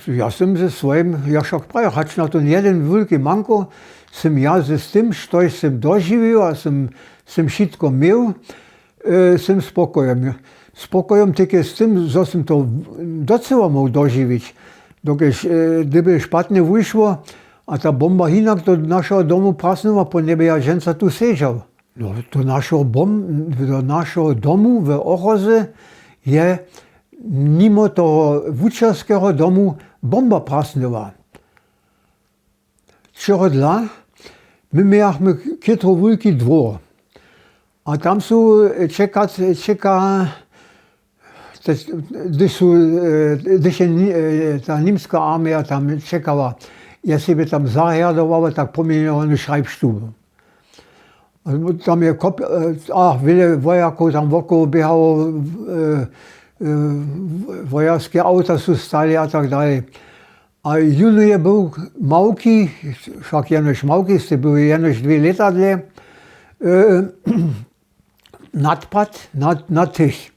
Ja som ze svojim, ja však prajo, hač na ten jeden veľký manko, som ja s tým, što som doživil a som všetko měl, som spokojom. Spokojom také s tým, že som to docela mohol doživiť. Dokež, kdyby špatne vyšlo a ta bomba hinak do našeho domu prasnula po nebe, ja ženca tu sežal. No, do našeho domu v Ochoze je mimo toho vučerského domu bomba prasnula. Čeho dla? My mieliśmy kietro wielki dwór. A tam są gdyż ta niemska armia tam czekała, ja sobie tam zahjadowała, tak pomieniowano szajbsztubu. Tam je wiele wojaków tam wokół biegało, wojarskie auta są stali a tak dalej. A Junuje był małki, wszak jenoś małki, to były jenoś 2 lata dla, nadpad na tych.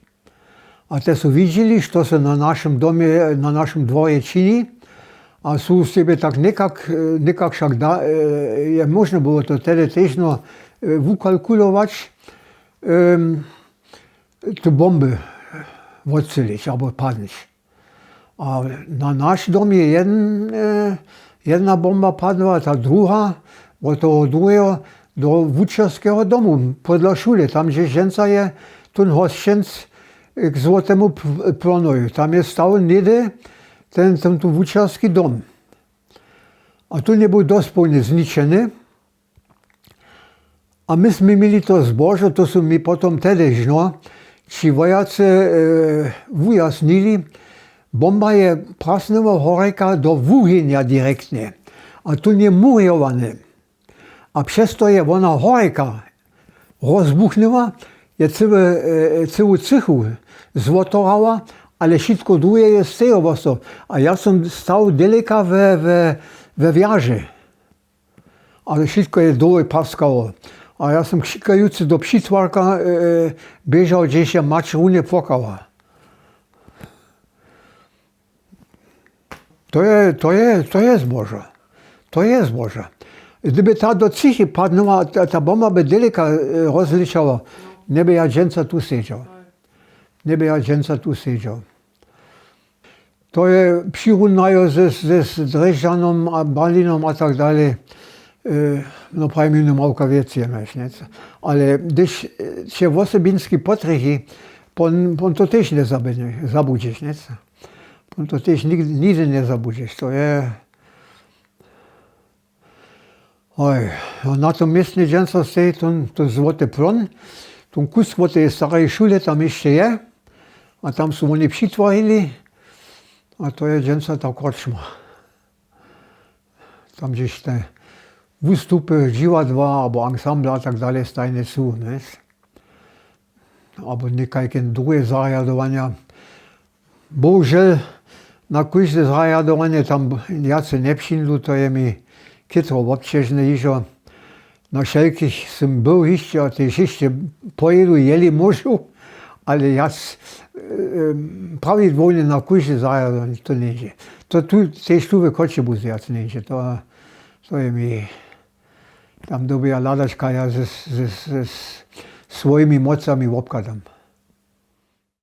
A te są widzieli, co się na naszym domie, na naszym dworze czyni, a są sobie tak nikak wszak je można było to wtedy też no wykalkulować, te bomby odstrzelić albo padnić. A na nasz dom je jedna bomba padła, ta druga, od toho druhého do Vučerského domu, podle šule, tam, gdzie ženca je, ten hoštěnc k Złotému plonoju. Tam je stał nede ten Vučerský dom. A tu nie był dospełnie zničený. A my jsme měli to zbože, to są mi potom tedyž, no, či vojaci vyjasnili, bomba je prasnula horeka do wugienia direktnie, a tu nie muriowane. A przez to je ona horeka rozbuchnęła, je całą cychu złotorała, ale wszystko drugie je stejowo. A ja som stał daleka we wiarze. Ale wszystko je dole paskało. A ja som krzykający do przytwarka bieżał, gdzie się mać runie płakała. To jest Boże. To jest Boże. Gdyby ta do cichy padnęła, ta bomba by daleka rozliczała, nie by ja ženca tu siedział. Nie by ja ženca tu siedział. To je przyrównają ze Dreżaną, a Baliną a tak dalej. No prawie nie małka więcej, nie? Ale gdyż się w Osobinski potrychi, on to też nie zabudzisz, nie? On to też nigdy nie zabudzisz. To je... Oj, na tym miejscu ženca stoi ten Złoty Plon, ten kus złotej starej szule tam jeszcze je, a tam są oni przytworili, a to je ženca ta korčma. Tam gdzieś te wystupy, dziwadła, albo ensemble a tak dalej stajne są, nie? Albo niekajkie drugie zariadowania. Bohužel na każde zariadowanie tam jacy nie przyjdą, to je mi kietro obciężne iżo. Na wszelkich som był jeszcze, a też jeszcze pojedu, jeli muszą, ale ja prawidłownie na każde zariadowanie to nie idzie. To tu też tu w Koczebusy jacy nie idzie. To je mi tam dobija ladačka, ja ze svojimi mocami obkadam.